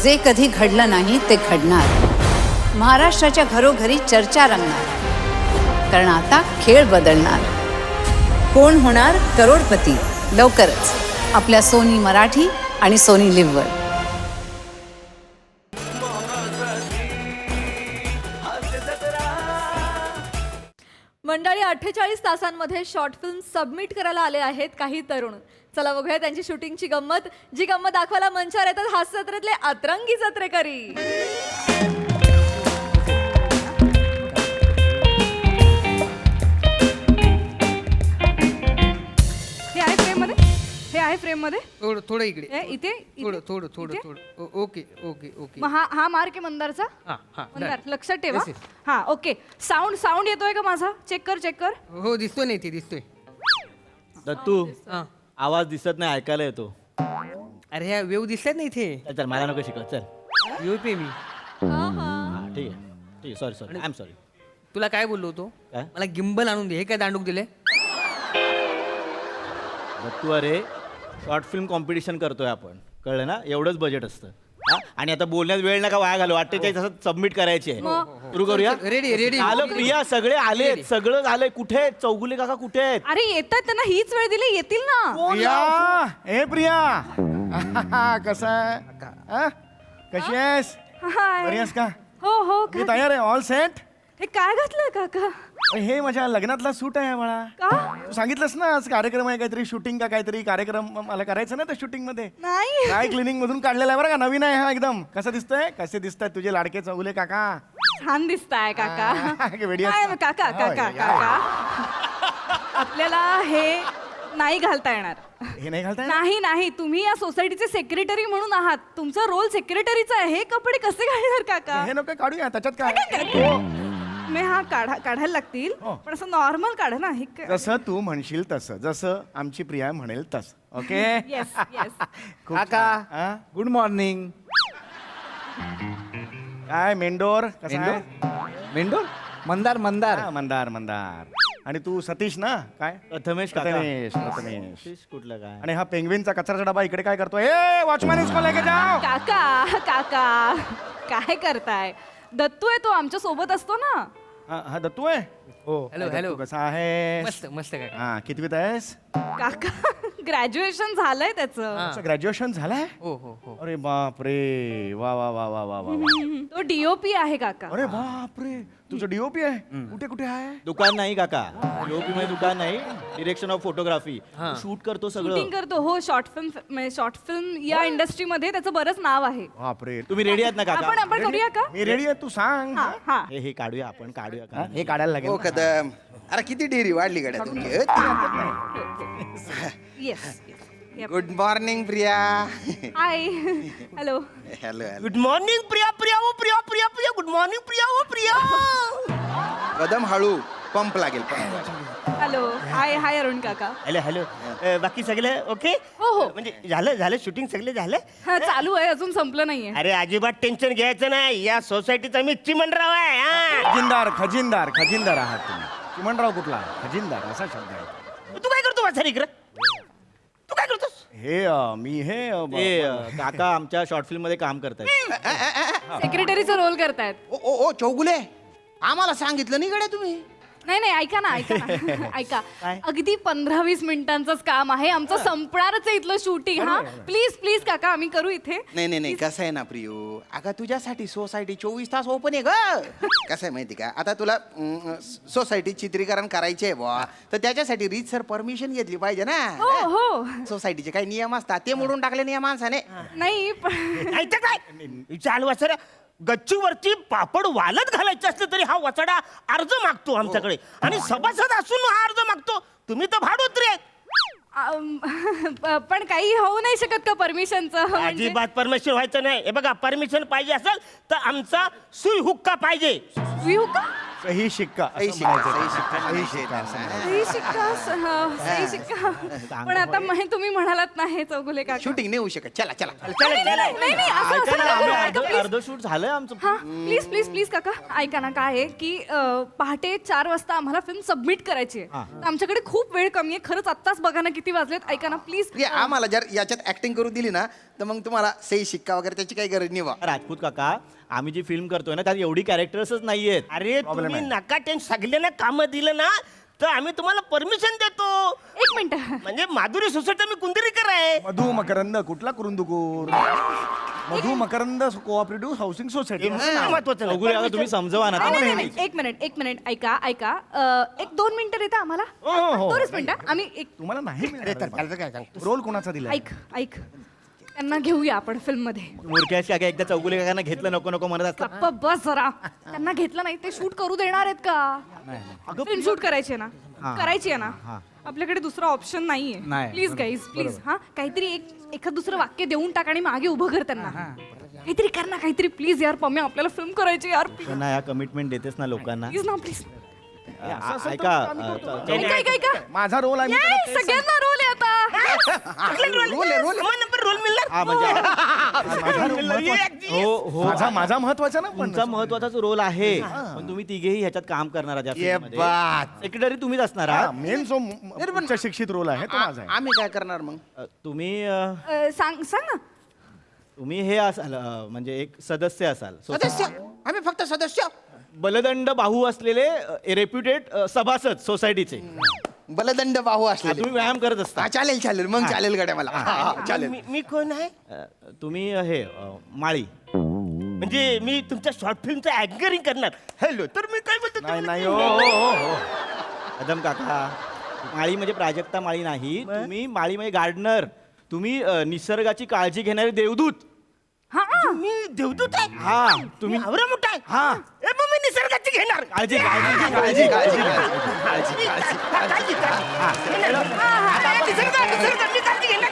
जे कधी घडलं नाही ते घडणार. महाराष्ट्राच्या घरोघरी चर्चा रंगणार. कारण आता खेळ बदलणार. कोण होणार करोडपती लवकरच आपल्या सोनी मराठी आणि सोनी लिव्हवर. मंडळी 48 तासांमध्ये शॉर्ट फिल्म सबमिट करायला आले आहेत काही तरुण. चला बघूया त्यांची शूटिंगची गंमत. जी गंमत दाखवायला मंचावर येतात हास्य जत्रेतले अतरंगी जत्रेकरी. हे आहे फ्रेम मध्ये थोडं इकडे इथे थोडं ओके ओके ओके. मग हा मार्क आहे मंदारचा. मंदार लक्षात ठेवा. हा ओके. साऊंड येतोय का माझा? चेक कर. हो दिसतोय नाही ते दिसतोय. दत्तू हा. आवाज दिसत नाही ऐकायला येतो. अरे ह्या वेव दिसतात ना इथे. चल मला नको शिकव चल. वेव पे मी हा, ठीक आहे सॉरी आय एम सॉरी. तुला काय बोललो होतो? काय? मला गिंबल आणून दे. हे काय दांडूक दिले? दत्तू अरे शॉर्ट फिल्म कॉम्पिटिशन करतोय आपण, कळलं ना? एवढंच बजेट असतं. हा? आणि आता बोलण्यात वेळ नका वाया घालू. 48 तासात सबमिट करायची आहे. सुरू करूया. रेडी आलं प्रिया, सगळे आले, सगळं झालंय. कुठे आहेत चौगुले काका? कुठे आहेत? अरे येतात, त्यांना हीच वेळ दिली, येतील ना. प्रिया, ए प्रिया कसा आहे? कशी आहेस? हाय. बरी आहेस का? हो मी तयार आहे. All set. हे काय घातलंय काका? हे माझ्या लग्नातला सूट आहे मला. का? तू सांगितलंस ना आज कार्यक्रम आहे, काहीतरी शूटिंग का काहीतरी कार्यक्रम मला करायचं ना त्या शूटिंग मध्ये. नाही. काय क्लिनिंग मधून काढलेला आहे बरं का, नवीन आहे हा एकदम. कसं दिसतंय? कसे दिसतायत तुझे लाडके चौगुले काका? छान दिसताय काका. वेडी नाही, आहेस काका का? काका होय, काका आपल्याला हे नाही घालता येणार. हे नाही घालताय ना? नाही तुम्ही या सोसायटीचे सेक्रेटरी म्हणून आहात. तुमचा रोल सेक्रेटरीचा आहे. हे कपडे कसे घालणार काका? हे नको काढूया, त्याच्यात काय? मी हा काढायला लागतील, हो. पण असं नॉर्मल काढा ना. हे जसं तू म्हणशील तसं, जसं आमची प्रिया म्हणेल तसं. ओके. येस खूप काका छान. Good morning. काय मेंढोर कसा आहे? मेंढोर मंदार मंदार हा, मंदार. आणि तू सतीश ना? काय प्रथमेश काका. प्रथमेश. कुठलं काय? आणि हा पेंग्विनचा कचराचा डबा इकडे काय करतोय? ए वॉचमॅन इसको लेके जाओ. काका काय करताय? दत्तू आहे, तो आमच्या सोबत असतो ना. हा दत्तू आहे. हो. Hello, Dattu, hello. कसा आहेस? मस्त काय. हा, कितवीत आहेस? काका ग्रॅज्युएशन झालंय त्याचं. ग्रॅज्युएशन झालंय? हो. अरे बाप रे, वा वा वा वा वा वा. तो डीओपी आहे काका. अरे बाप रे, तुझं डीओपी आहे? कुठे आहे? दुकान नाही काका. डीओपी मध्ये दुकान नाही. Direction of photography. शूट करतो शूटिंग सगळं. करतो. हो, शॉर्ट फिल्म या इंडस्ट्रीमध्ये त्याचं बरंच नाव आहे. बाप रे. तुम्ही रेडी आहात ना काका? आपण करूया का? मी रेडी आहे, तू सांग. हा हे काढूया आपण काढूया हा, का? हे काढायला लागेल हो ना. कदम. अरे किती डेअरी वाढली गाड्या तुमची. Yes. Good morning Priya. Hi. Hello. Hello good morning Priya. Good morning Priya. कदम हळू. पंप लागेल पंप. हॅलो. हाय अरुण काका. हॅलो बाकी सगळे ओके? हो. म्हणजे झालं शूटिंग सगळे झालं? हा, चालू आहे, अजून संपलं नाहीये. अरे अजिबात टेन्शन घ्यायचं नाही. या सोसायटीचा मी चिमणराव आहे. हा. खजिनदार आहात तुम्ही. चिमणराव कुठला? खजिनदार असा शब्द आहे. तू काय करतो वाचारी इकडं? तू काय करतोस? काका आमच्या शॉर्ट फिल्म मध्ये काम करतायत. सेक्रेटरीचा रोल करतायत. ओ चौगुले, आम्हाला सांगितलं नाही गड्या तुम्ही. नाही ऐका ना. ऐका, अगदी 15-20 मिनिटांचंच काम आहे आमचं. संपणारच आहे इथलं शूटिंग. हा, प्लीज काका, आम्ही करू इथे. नाही कसं आहे ना प्रियू, अगं तुझ्यासाठी सोसायटी 24 तास ओपन आहे ग. कसं आहे माहिती का, आता तुला सोसायटी चित्रीकरण करायचे आहे बुवा, तर त्याच्यासाठी रीतसर परमिशन घेतली पाहिजे ना. हो. सोसायटीचे काही नियम असतात, ते मोडून टाकले नियम माणसाने. नाही ऐकतं काय? चाल वाचरा गच्चीवरती पापड वालत घालायचं असलं तरी हा वचडा अर्ज मागतो आमच्याकडे. आणि सभासद असून हा अर्ज मागतो. तुम्ही तर भाडोत्री आहेत. पण काही होऊ नाही शकत का परमिशनचं? अजिबात परमिशन व्हायचं नाही. हे बघा, परमिशन पाहिजे असेल तर आमचा सुई हुक्का पाहिजे. सही शिक्का असं सही शिक्का, म्हणायचं. सही शिक्का सही म्हणायचं शिक्का असं त्यांना. म्हणायचं. सही शिक्का पण आता तुम्ही म्हणालात नाही चौगुले काका शूटिंग नाही होऊ शकत चला चला नाही, नाही, असं ऐका ना, नका करू. आम्ही ऐका, please. अर्ध शूट झालंय आमचं हा प्लीज प्लीज प्लीज काका ऐका ना काय आहे की पहाटे 4 वाजता आम्हाला फिल्म सबमिट करायची आहे तर आमच्याकडे खूप वेळ कमी आहे खरंच आत्ताच बघा ना किती वाजलेत ऐका ना प्लीज प्रिया आम्हाला जर याच्यात ऍक्टिंग करू दिली ना तर मग तुम्हाला सही शिक्का वगैरे त्याची काही गरज नाही बा राजपूत काका आम्ही जी फिल्म करतोय ना त्यात एवढी कॅरेक्टर्सच नाहीयेत. अरे तुम्ही नका टेन्शन सगळ्यांना कामं दिलं ना तर आम्ही तुम्हाला परमिशन देतो. 1 मिनिट म्हणजे माधुरी सोसायटी मी कुंदरीकर आहे. मधू मकरंद कुठला कुरुंदुकूर मधु मकरंद कोऑपरेटिव्ह हाऊसिंग सोसायटी महत्वाचं नाही. चौगुले काका तुम्ही समजवा ना. नाही, नाही, नाही. एक मिनिट ऐका एक 2 मिनिटं देता आम्हाला हो. 2 मिनिटं आम्ही एक तुम्हाला नाही मिळणार. रोल कोणाचा दिला ऐक त्यांना घेऊया आपण फिल्म मध्ये मुरक्याश काका एकदा चौगुले काकांना घेतलं नको नको म्हणत असतात. गप्प बस जरा त्यांना घेतलं नाही ते शूट करू देणार आहेत का फिल्म शूट करायची आहे ना करायची आहे ना आपल्याकडे दुसरा ऑप्शन नाहीये प्लीज गाईज प्लीज हा काहीतरी एखाद दुसरं वाक्य देऊन टाक आणि मागे उभं कर त्यांना काहीतरी कर ना काहीतरी प्लीज यार पम्या आपल्याला फिल्म करायची यार त्यांना या कमिटमेंट देतेस ना लोकांना. प्लीज ना प्लीज ऐका ऐका माझा रोल आहे मी त्याला तेच सगळ्यांना रोल आहे आता समान नंबर रोल मिळणार. हा म्हणजे माझा role महत्वाचा- हो हो माझा महत्वाचा ना पण तुमचा महत्वाचाच रोल आहे पण तुम्ही तिघेही ह्याच्यात काम करणार आहात या film मध्ये. सेक्रेटरी तुम्हीच असणार आहात. मेन जो उच्च शिक्षित रोल आहे तो माझा आहे. आम्ही काय करणार मग सांग ना तुम्ही हे असाल म्हणजे एक सदस्य असाल सदस्य आम्ही फक्त सदस्य बलदंड बाहू असलेले रेप्युटेड सभासद सोसायटीचे. बलदंड बाहू असले तुम्ही व्यायाम करत असता. चालेल चालेल मग चालेल गड्या मला चालेल मी कोण आहे तुम्ही हे माळी. म्हणजे मी तुमच्या शॉर्ट फिल्मचं अँकरिंग करणार. हॅलो तर मी काय बोलतो नाही तुम्हाला? नाही हो कदम काका माळी म्हणजे प्राजक्ता माळी नाही तुम्ही माळी म्हणजे गार्डनर. तुम्ही निसर्गाची काळजी घेणारे देवदूत. हा मी देवदूत आहे. हा तुम्ही आवरा मोठा आहे. हा ए, मग मी निसर्गाची घेणार. काळजी काळजी काळजी काळजी. निसर्ग, मी काळजी घेणार.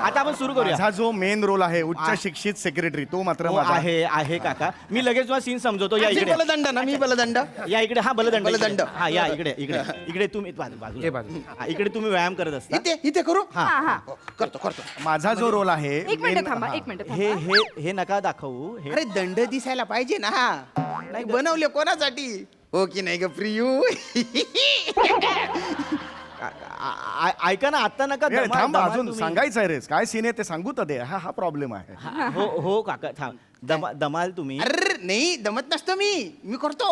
आता आपण सुरू करूया. माझा जो मेन रोल आहे उच्च शिक्षित सेक्रेटरी तो मात्र हो, माझा आहे काका. मी लगेच तुम्हाला सीन समजवतो. या इकडे बलदंड ना मी बलदंड या इकडे. हा बलदंड बलदंड. हा या इकडे इकडे इकडे तुम्ही बाजूला. हा, इकडे तुम्ही व्यायाम करत असता. इथे करू हा करतो माझा जो रोल आहे एक मिनिट main- थांबा हा. एक मिनिट हे थांबा हे नका दाखवू. हे अरे दंड दिसायला पाहिजे ना नाही बनवले कोणासाठी हो की नाही ग प्रियू ऐका ना आता नका ए, दमा- थांब दमा अजून तुम्ही. सांगायचं आहे रे काय सीन आहे ते सांगू तर दे हा प्रॉब्लेम आहे हो हो काका थांब दमाल तुम्ही. अरे नाही दमत नसतो मी करतो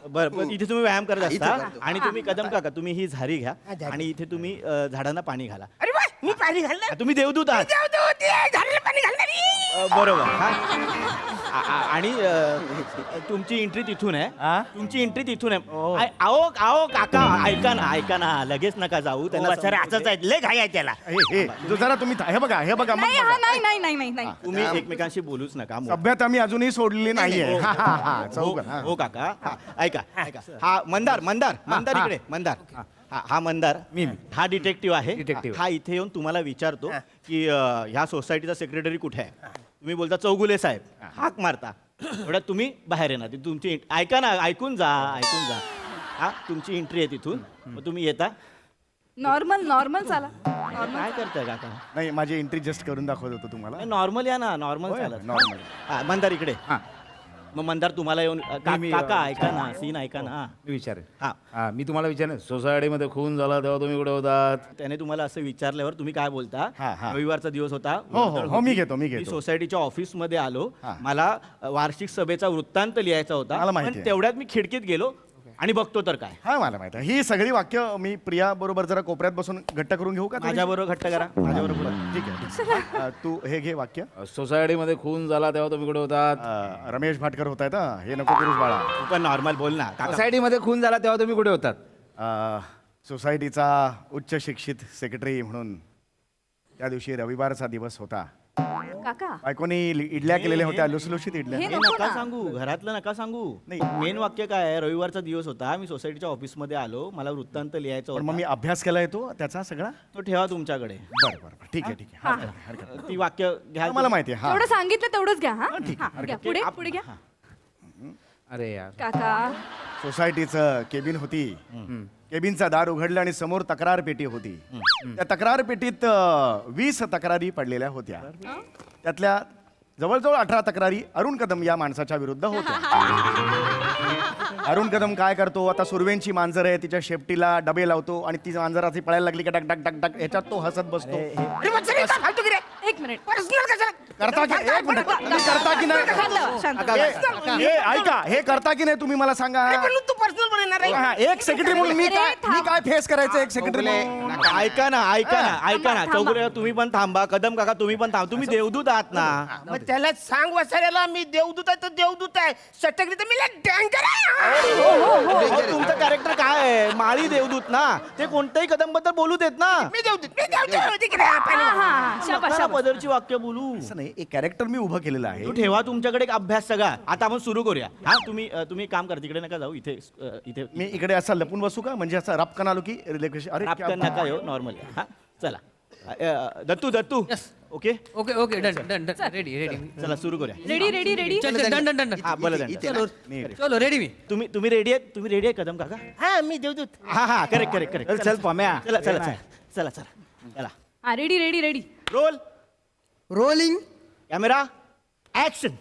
बरं इथे तुम्ही व्यायाम करत इथे असता करतो. आणि तुम्ही कदम काका तुम्ही ही झारी घ्या आणि इथे तुम्ही झाडांना पाणी घाला. अरे वा मी पाणी घालणार. तुम्ही देवदूत आहात. देवदूत, ये, झाडाला पाणी घालणार. बरोबर हा. आणि तुमची एंट्री तिथून आहे. तुमची एंट्री तिथून आहे. आओ काका ऐका ना लगेच नका जाऊ सर त्यांना. असंच आहे लय घाई आहे त्याला. जो जरा तुम्ही हे बघा मग नाही बघा. हा नाही तुम्ही एकमेकांशी बोलूच नका. सभ्यता मी अजूनही सोडलेली नाहीये हो. चौक हो काका हा, ऐका हा मंदार इकडे मंदार. हा मंदार हा डिटेक्टिव्ह आहे. हा इथे येऊन तुम्हाला विचारतो की ह्या सोसायटीचा सेक्रेटरी कुठे आहे. तुम्ही बोलता चौगुले साहेब. हाक मारता एवढ्यात तुम्ही बाहेर येणार. ती तुमची ऐका ना ऐकून जा हा तुमची एंट्री आहे तिथून. मग तुम्ही येता. नॉर्मल चाला काय करताय काका. नाही माझी एंट्री जस्ट करून दाखवत होतो तुम्हाला नॉर्मल या ना नॉर्मल होय, चालत. normal. हा मंदार इकडे. मग मंदार तुम्हाला येऊन काका ऐका ना सीन ऐका ना. मी विचारेन हा हा मी तुम्हाला विचारेन सोसायटीमध्ये खून झाला तेव्हा तुम्ही कुठे होतात. त्याने तुम्हाला असं विचारल्यावर तुम्ही काय बोलता. हा. रविवारचा दिवस होता. हो, वर्दळ हो, मी होती. घेतो. मी सोसायटीच्या ऑफिस मध्ये आलो. हा. मला वार्षिक सभेचा वृत्तांत लिहायचा होता. मला माहिती पण आहे. तेवढ्यात मी खिडकीत गेलो आणि बघतो तर काय. हा मला माहिती आहे ही सगळी वाक्य मी प्रिया बरोबर जरा कोपऱ्यात बसून घट्ट करून घेऊ का थोडी? माझ्या बरोबर घट्ट करा. माझ्या बरोबर ठीक आहे तू हे घे वाक्य सोसायटीमध्ये खून झाला तेव्हा तुम्ही कुठे होतात. रमेश भाटकर होत आहेत हे नको करूस बाळा. पण नॉर्मल बोल ना काका. सोसायटीमध्ये खून झाला तेव्हा तुम्ही कुठे होतात. सोसायटीचा उच्च शिक्षित सेक्रेटरी म्हणून त्या दिवशी रविवारचा दिवस होता. काका बायकोनी इडल्या केलेल्या होत्या लुसलुशीत इडल्या हे हे नको नका ना. सांगू घरातलं नका सांगू. नाही. मेन वाक्य काय आहे. रविवारचा दिवस होता. मी सोसायटीच्या ऑफिस मध्ये आलो. मला वृत्तांत लिहायचा पण मग होता. मी अभ्यास केला येतो त्याचा सगळा तो ठेवा तुमच्याकडे. बरं ठीक आहे हरकत नाही. ती वाक्य घ्या. मला माहिती आहे हा तेवढं सांगितलं तेवढंच घ्या हा हा, घ्या पुढे घ्या अरे यार काका सोसायटीचं केबिन होती केबिनचा दार उघडलं आणि समोर तक्रार पेटी होती त्या तक्रार पेटीत 20 तक्रारी पडलेल्या होत्या त्यातल्या जवळजवळ 18 तक्रारी अरुण कदम या माणसाच्या विरुद्ध होत्या अरुण कदम काय करतो आता सुरवेंची मांजर आहे तिच्या शेपटीला डबे लावतो आणि ती मांजर अशी पळायला लागली की डक डक डक डक ह्याच्यात तो हसत बसतो अरे वत्सरे, इथं फालतू की रे? एक मिनिट पर्सनल कशाला? करता की एक मिनिट तुम्ही करता की नाही शांत हे ऐका हे करता की नाही तुम्ही मला सांगा अरे पण तू पर्सनल बोलणार आहे हा, एक सेक्रेटरी म्हणून मी काय फेस करायचं एक सेक्रेटरी म्हणून ऐका ना चौगुले तुम्ही पण थांबा कदम काका तुम्ही पण थांबा तुम्ही देवदूत आहात ना मग त्याला सांग वसाऱ्याला मी देवदूत आहे तर देवदूत आहे सटकरी तर मी टँकर आहे अहो, तुमचं कॅरेक्टर काय आहे माळी देवदूत ना ते कोणत्याही कदम बद्दल बोलू देत ना मी देवदूत तिकडे शाबास नका पदरची वाक्य बोलू असं नाही एक कॅरेक्टर मी उभं केलेलं आहे तू ठेवा तुमच्याकडे एक अभ्यास सगळा आता आपण सुरू करूया हा तुम्ही एक काम करा तिकडे नका जाऊ इथे मी इकडे असं लपून बसू का म्हणजे असं रपकन आलो की रिलेक्शन अरे क्या रापकन नका येऊ नॉर्मल हा चला Dattu okay okay okay done done done ready ready चला सुरू करूया रेडी रेडी रेडी चल चल डन डन डन हा बोला दंड. चलो चलो रेडी मी तुम्ही रेडी आहे कदम काका हा मी देवदूत हा करेक्ट चल पम्या चला हा ready ready ready roll rolling camera action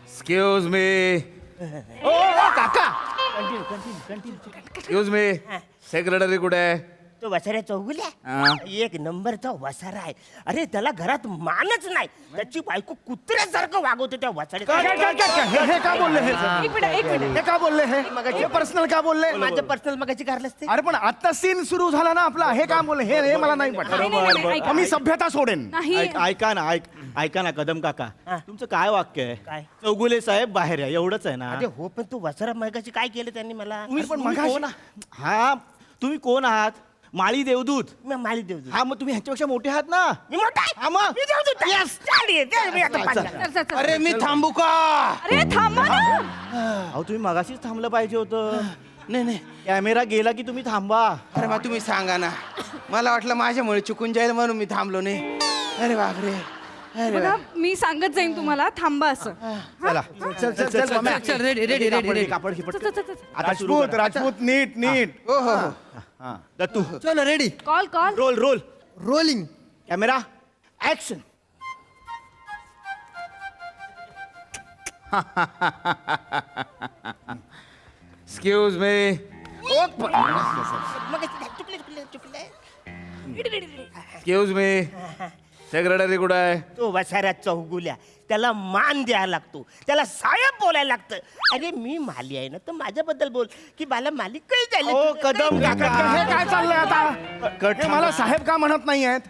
excuse me ओ काका एक्सक्यूज मी सेक्रेटरी कुठे आहे तो वसाऱ्या चौगुल्या हा. एक नंबरचा वसारा आहे अरे त्याला घरात मानच नाही त्याची बायको कुत्र्यासारखं वागवते त्या वसाऱ्या हे का बोलले हे एक मिनिट हे का बोलले हे पर्सनल का बोलले माझं पर्सनल मगाची कारलं असते अरे पण आता सीन सुरू झाला ना आपला हे का बोलले हे मला नाही नाही, पटलं मी सभ्यता सोडेन नाही ऐका ना कदम काका तुमचं काय वाक्य आहे काय? चौगुले साहेब बाहेर आहे एवढंच आहे ना अरे हो पण तू वसारा मगाची काय केलं त्यांनी मला तुम्ही कोण हा तुम्ही कोण आहात माळी देवदूत मी माली देवदूत हा मग तुम्ही ह्यांच्यापेक्षा मोठे आहात ना मी मोठा आहे. हा मग मी देवदूत आहे. चालेल, चल, मी आता पाहिलं. चल, चल, चल. अरे मी थांबू का अरे थांबा ना अहो तुम्ही मगाशीच थांबलं पाहिजे होतं नाही कॅमेरा गेला की तुम्ही थांबा अरे मग तुम्ही सांगा ना मला वाटलं माझ्यामुळे चुकून जाईल म्हणून मी थांबलो नाही अरे बापरे अरे बघा मी सांगत जाईन तुम्हाला थांबा असं चला चल पम्या. चल रेडी रेडी कापड रेडी घे, कापड घे, पटकन. चल, चल, चल. आता सुरू राजपूत राजपूत नीट हो हो दत्तू चलो ready call call role rolling camera action excuse मी चुकले एक्सक्यूज मी सेक्रेटरी कुठे आहे तो वसाऱ्या चौगुल्या त्याला मान द्यायला लागतो त्याला साहेब बोलायला लागतं अरे मी माली आहे ना तर माझ्याबद्दल बोल की मला मालिक काही झाली ओ कदम काका हे काय चाललंय आता कट हे मला साहेब का म्हणत नाही आहेत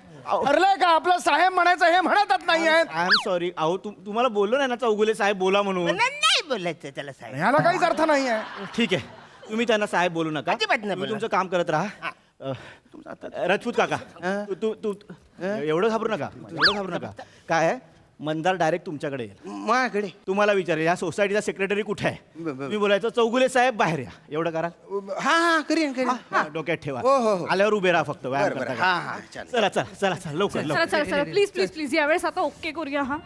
ठरलंय का आपलं साहेब म्हणायचं हे म्हणतच नाही आहेत आय एम सॉरी अहो तुम्हाला बोललो नाही ना चौगुले साहेब बोला म्हणून नाही बोलायचं त्याला साहेब ह्याला काहीच अर्थ नाही आहे ठीक आहे तुम्ही त्यांना साहेब बोलू नका अजिबात नाही तुम्ही बोलणार. तुमचं काम करत राहा राजपूत काका तू एवढं घाबरू नका काय आहे मंदार डायरेक्ट तुमच्याकडे येईल माझ्याकडे तुम्हाला विचारेल या सोसायटीचा सेक्रेटरी कुठे आहे तुम्ही बोलायचं चौगुले साहेब बाहेर या एवढं करा हा करीन हा, डोक्यात ठेवा हो, हो, हो. आल्यावर उभे राहा फक्त व्यायाम बरं, करता बरं. हा, करता. हा, चालेल. चला लवकर चला चला चला प्लीज प्लीज प्लीज यावेळेस आता ओके करूया हा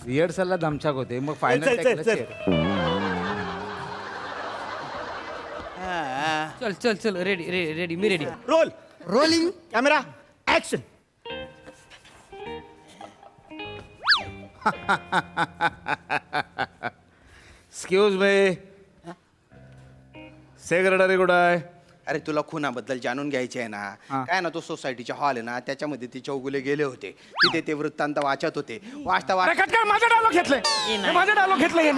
रिहर्सलला दमछाक होते मग चल, फायनल चल. चल चल चल रेडी रेडी मी ready roll rolling camera action excuse me secretary कुठे आहे अरे तुला खुनाबद्दल जाणून घ्यायचे आहे ना काय ना तो सोसायटीचा हॉल आहे ना त्याच्यामध्ये ते चौगुले गेले होते तिथे ते वृत्तांत वाचत होते वाचता अरे काय माझे डायलॉग घेतले माझे डायलॉग घेतले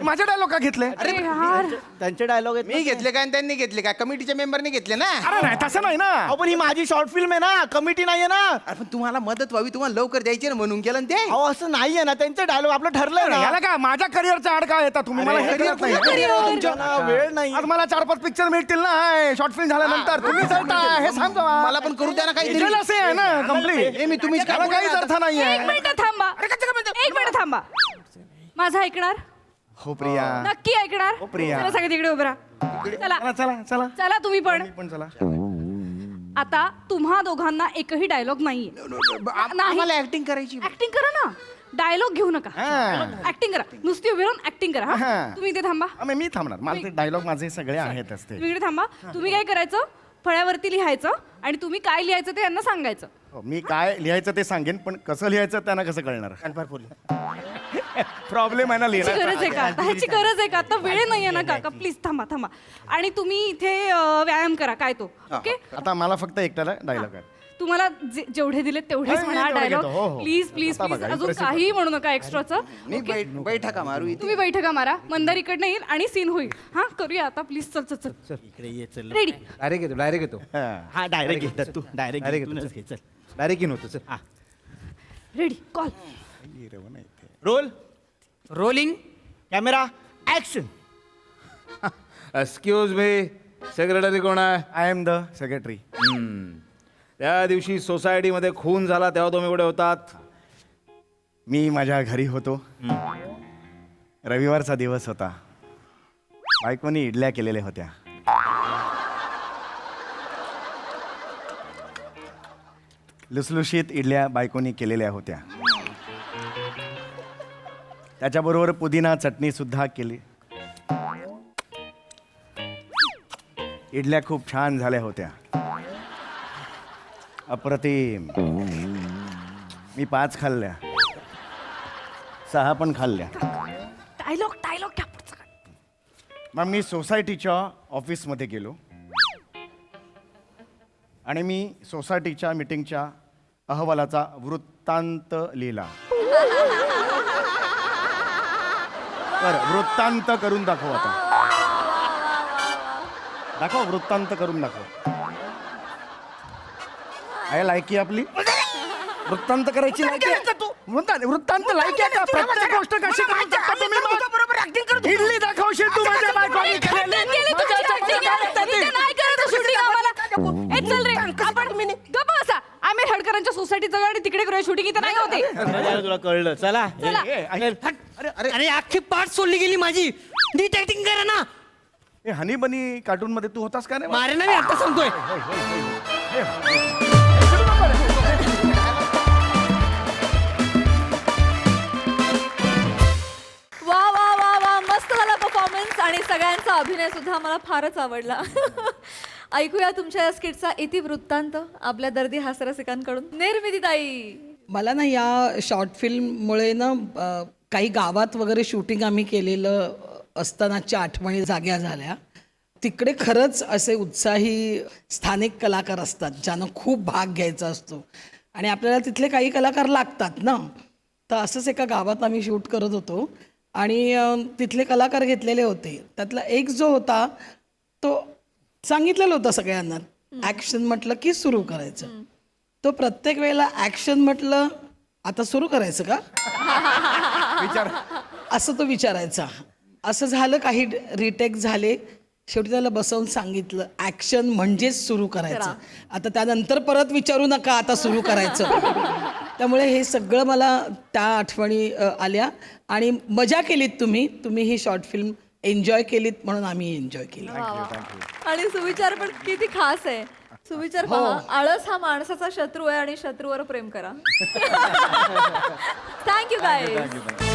माझे डायलॉग का घेतले अरे यार त्यांचे डायलॉग आहेत मी घेतले काय आणि त्यांनी घेतले काय कमिटीच्या मेंबरने घेतले ना अरे नाही तसं नाही ना अहो पण ही माझी शॉर्ट फिल्म आहे ना कमिटी नाहीये ना अरे पण तुम्हाला मदत व्हावी तुम्हाला लवकर द्यायची ना म्हणून केलं ना ते अहो असं नाहीये ना त्यांचे डायलॉग आपलं ठरलंय ना याला काय माझ्या करिअरचा आड काय येतात तुम्ही मला हे कळत नाही तुमच्या ना वेळ नाही आज मला 4-5 पिक्चर मिळतील ना शॉर्ट फिल्म झाल्यानंतर तुम्ही जळता हे सांगतो मला पण करू द्या ना काही Jealousy आहे ना कम्प्लीट मी तुम्हीच त्याला काहीच अर्थ नाहीये एक मिनिट थांबा एक मिनिट थांबा माझं ऐकणार हो प्रिया नक्की ऐकणार प्रिया. चला सगळे तिकडे उभं राहा चला चला चला चला चला तुम्ही पण पण चला आता तुम्हा दोघांना एकही डायलॉग नाहीये नाही आम्हाला ऍक्टिंग करायची ऍक्टिंग करा ना, डायलॉग घेऊ नका. ऍक्टिंग करा, नुसती उभी राहून ऍक्टिंग करा. हा? हा. तुम्ही इथे थांबा, मी थांबणार, मला ते डायलॉग माझे सगळे आहेत असते. तुम्ही इकडे थांबा. तुम्ही काय करायचं, फळ्यावरती लिहायचं आणि तुम्ही काय लिहायचं ते यांना सांगायचं. मी काय लिहायचं ते सांगेन, पण कसं लिहायचं त्यांना कसं कळणार? प्रॉब्लेम आहे ना ह्याची गरज आहे का? लिहिण्याचा. ह्याची गरज आहे का? आता वेळ नाहीये ना काका, प्लीज थांबा थांबा. आणि तुम्ही इथे व्यायाम करा, काय तो ओके. आता मला फक्त एकट्याला डायलॉग आहे. तुम्हाला जेवढे दिले तेवढेच नाही, म्हणा तेवढे डायलॉग. घेतो. हो, हो. प्लीज प्लीज आता प्लीज, बघा, अजून impressive. काहीही म्हणू नका एक्स्ट्राचं. मी बैठका मारू इथे. तुम्ही बैठका मारा, मंदार इकडनं येईल आणि सीन होईल. हा करूया आता, प्लीज. चल चल चल, इकडे ये चल. रेडी. डायरेक्ट येतो हा डायरेक्ट घेतात तू डायरेक्ट घे चल. डायरेक्ट येऊन होतो सर. हा ready, call. Role rolling camera action. Excuse me, secretary कोण आहे? I am the secretary. त्या दिवशी सोसायटीमध्ये खून झाला तेव्हा तुम्ही कुठे होतात? मी माझ्या घरी होतो. रविवारचा दिवस होता. बायकोनी इडल्या केलेल्या होत्या. लुसलुशीत इडल्या बायकोनी केलेल्या होत्या. त्याच्याबरोबर पुदिना चटणी सुद्धा केली. इडल्या खूप छान झाल्या होत्या, अप्रतिम. मी 5 खाल्ल्या, 6 पण खाल्ल्या. डायलॉग डायलॉग घ्या पुढचा. मग मी सोसायटीच्या ऑफिसमध्ये गेलो आणि मी सोसायटीच्या मीटिंगच्या अहवालाचा वृत्तांत लिहिला. बरं, वृत्तांत करून दाखव आता. दाखव, वृत्तांत करून दाखव. आहे लायकी आपली? वृत्तांत करायची लायकी आहे? वृत्तांत लायकी आहे का? प्रत्येक गोष्ट कशी करून टाकता तुम्ही मग? इडली दाखवशील तू माझ्या बायकोनी केलेली? आम्ही हडकरांच्या सोसायटीत जाऊया आणि तिकडे करूया शूटिंग. इथे नाही होते. तुला कळलं. चला अरे अख्खी पाठ सोडली गेली माझी. नीट ऍक्टिंग करा ना. हनी बनी कार्टून मध्ये तू होतास का रे? मारे ना, मी आता सांगतोय. वा वा वा वा, मस्त झाला परफॉर्मन्स आणि सगळ्यांचा अभिनय सुद्धा मला फारच आवडला. ऐकूया तुमच्या या स्किटचा इतिवृत्तांत आपल्या दर्दी हास्यरसिकांकडून. निर्मितीताई. मला ना या शॉर्ट फिल्ममुळे ना काही गावात वगैरे शूटिंग आम्ही केलेलं असतानाच्या आठवणी जाग्या झाल्या. तिकडे खरंच असे उत्साही स्थानिक कलाकार असतात ज्यांना खूप भाग घ्यायचा असतो आणि आपल्याला तिथले काही कलाकार लागतात ना. तर असंच एका गावात आम्ही शूट करत होतो आणि तिथले कलाकार घेतलेले होते. त्यातला एक जो होता तो सांगितलेलं होतं सगळ्यांना, ॲक्शन म्हटलं की सुरू करायचं. तो प्रत्येक वेळेला ॲक्शन म्हटलं आता सुरू करायचं का असं तो विचारायचा. असं झालं, काही रिटेक झाले, शेवटी त्याला बसवून सांगितलं ॲक्शन म्हणजेच सुरू करायचं. आता त्यानंतर परत विचारू नका आता सुरू करायचं. त्यामुळे हे सगळं मला त्या आठवणी आल्या आणि मजा केलीत तुम्ही ही शॉर्ट फिल्म एन्जॉय केलीत म्हणून आम्ही एन्जॉय केली. आणि सुविचार पण किती खास आहे. सुविचार पहा, आळस हा माणसाचा शत्रू आहे आणि शत्रूवर प्रेम करा. Thank you guys.